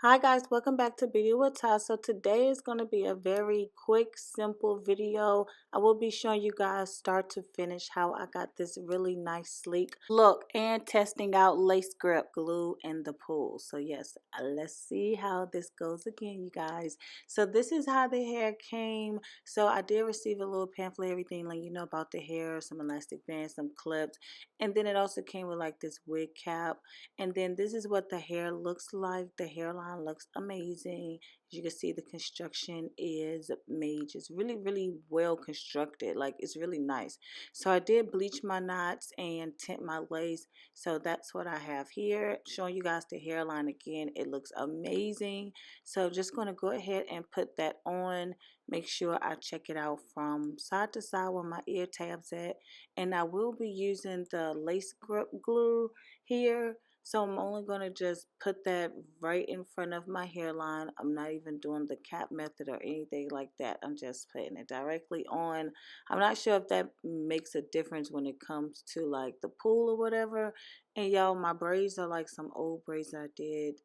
Hi guys, welcome back to Beauty with Ty. So today is going to be a very quick, simple video. I will be showing you guys start to finish how I got this really nice, sleek look and testing out lace grip glue in the pool. So yes, let's see how this goes again, you guys. So this is how the hair came. So I did receive a little pamphlet, everything like about the hair, some elastic bands, some clips, and then it also came with like this wig cap. And then this is what the hair looks like. The hairline looks amazing. As you can see, the construction is made just really well constructed. Like, it's really nice. So I did bleach my knots and tint my lace. So that's what I have here. Showing you guys the hairline again. It looks amazing. So just going to go ahead and put that on. Make sure I check it out from side to side where my ear tabs at. And I will be using the lace grip glue here. So I'm only going to just put that right in front of my hairline. I'm not even doing the cap method or anything like that. I'm just putting it directly on. I'm not sure if that makes a difference when it comes to like the pool or whatever. And y'all, my braids are like some old braids I did.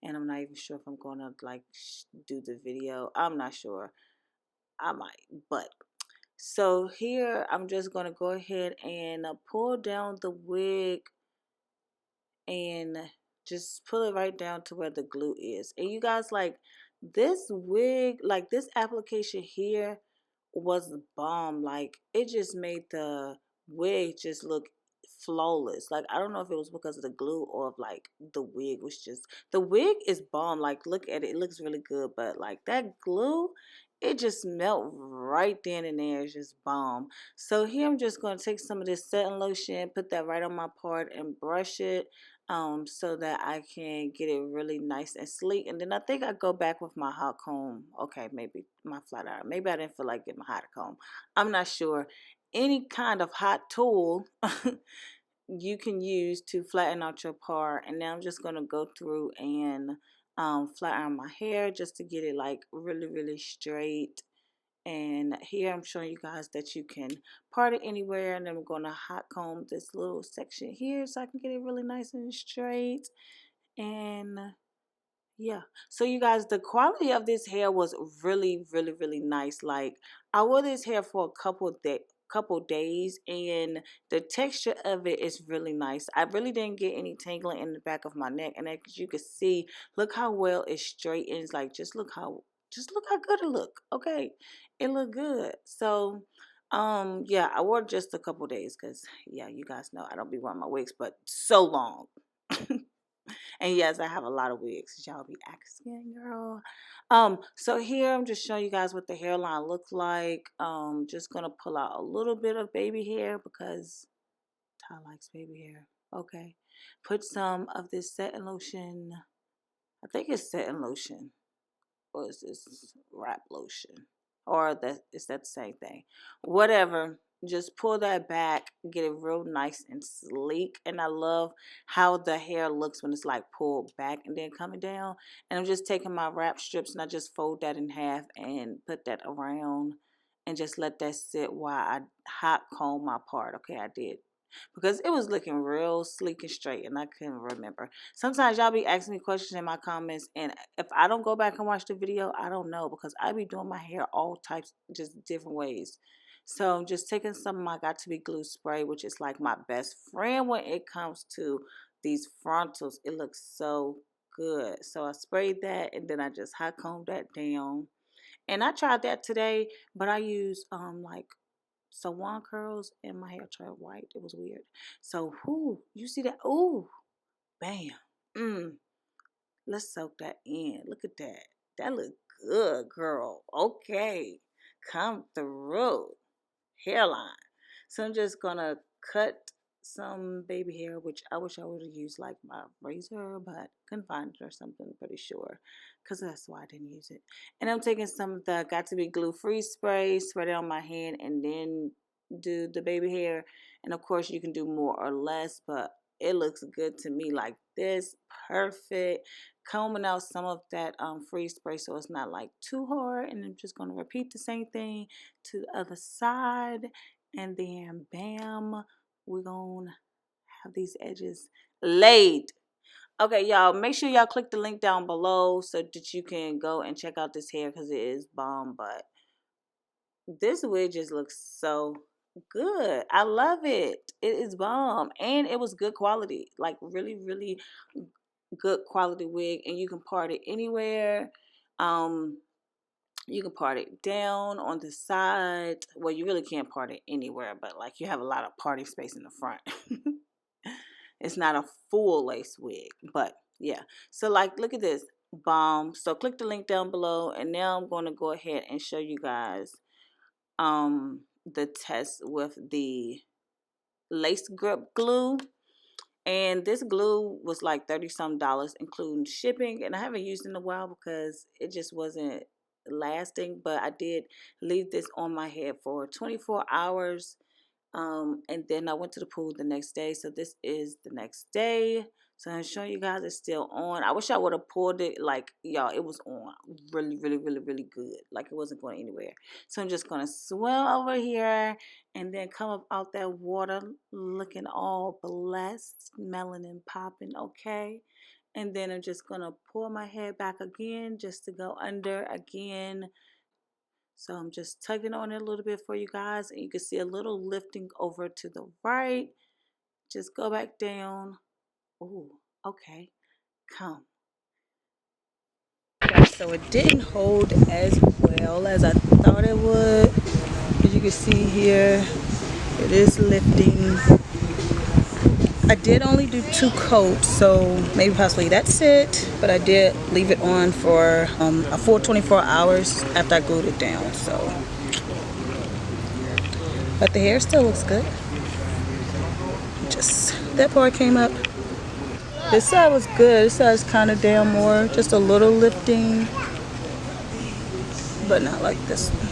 And I'm not even sure if I'm going to like do the video. I'm not sure. I might. But so here I'm just going to go ahead and pull down the wig and just pull it right down to where the glue is. And you guys, like, this wig, like this application here was bomb. Like, it just made the wig just look flawless. Like, I don't know if it was because of the glue or if like the wig was just, the wig is bomb. Like, look at it, it looks really good, but like that glue, it just melt right then and there. It's just bomb. So here I'm just going to take some of this setting lotion, put that right on my part and brush it so that I can get it really nice and sleek. And then I think I go back with my hot comb. Okay, maybe my flat iron. Maybe I didn't feel like getting my hot comb. I'm not sure. Any kind of hot tool you can use to flatten out your part. And now I'm just going to go through and flat iron my hair just to get it like really straight. And here I'm showing you guys that you can part it anywhere. And then we're going to hot comb this little section here so I can get it really nice and straight. And yeah, so you guys, the quality of this hair was really nice. Like, I wore this hair for a couple days, and the texture of it is really nice. I really didn't get any tangling in the back of my neck, and as you can see, look how well it straightens. Like, just look how good it look. Okay, it looked good. So yeah, I wore just a couple days because yeah, you guys know I don't be wearing my wigs but so long. And yes, I have a lot of wigs. Y'all be asking, girl. So here I'm just showing you guys what the hairline looks like. Just gonna pull out a little bit of baby hair because Ty likes baby hair. Okay. Put some of this setting lotion. I think it's setting lotion. Or is this wrap lotion? Or is that the same thing? Whatever. Just pull that back, get it real nice and sleek. And I love how the hair looks when it's like pulled back and then coming down. And I'm just taking my wrap strips and I just fold that in half and put that around and just let that sit while I hot comb my part. Okay, I did, because it was looking real sleek and straight and I couldn't remember. Sometimes y'all be asking me questions in my comments, and if I don't go back and watch the video, I don't know, because I be doing my hair all types, just different ways. So I'm just taking some of my Got To Be Glue spray, which is like my best friend when it comes to these frontals. It looks so good. So I sprayed that and then I just hot combed that down. And I tried that today, but I used like salon curls and my hair turned white. It was weird. So, whoo, you see that? Ooh, bam. Let's soak that in. Look at that. That look good, girl. Okay. Come through. Hairline. So I'm just gonna cut some baby hair, which I wish I would have used like my razor, but couldn't find it or something, pretty sure, because that's why I didn't use it. And I'm taking some of the Got To Be Glue Free spray, spread it on my hand, and then do the baby hair. And of course you can do more or less, but it looks good to me like this. Perfect. Combing out some of that free spray so it's not like too hard. And I'm just going to repeat the same thing to the other side. And then bam, we're going to have these edges laid. Okay, y'all, make sure y'all click the link down below so that you can go and check out this hair because it is bomb. But this wig just looks so good. I love it. It is bomb. And it was good quality. Like really, really good quality wig. And you can part it anywhere. You can part it down on the side. Well, you really can't part it anywhere, but like you have a lot of party space in the front. It's not a full lace wig, but yeah. So like, look at this bomb. So click the link down below, and now I'm going to go ahead and show you guys the test with the lace grip glue. And this glue was like 30 some dollars including shipping, and I haven't used it in a while because it just wasn't lasting. But I did leave this on my head for 24 hours, and then I went to the pool the next day. So this is the next day. So I'm showing you guys it's still on. I wish I would have pulled it. Like, y'all, it was on really, really, really, really good. Like it wasn't going anywhere. So I'm just gonna swim over here and then come up out that water looking all blessed, melanin popping, okay? And then I'm just gonna pull my hair back again just to go under again. So I'm just tugging on it a little bit for you guys, and you can see a little lifting over to the right. Just go back down. Ooh, okay, come. So it didn't hold as well as I thought it would. As you can see here, it is lifting. I did only do 2 coats, so maybe possibly that's it. But I did leave it on for a full 24 hours after I glued it down. So, but the hair still looks good. Just that part came up. This side was good. This side's kind of down more, just a little lifting, but not like this one.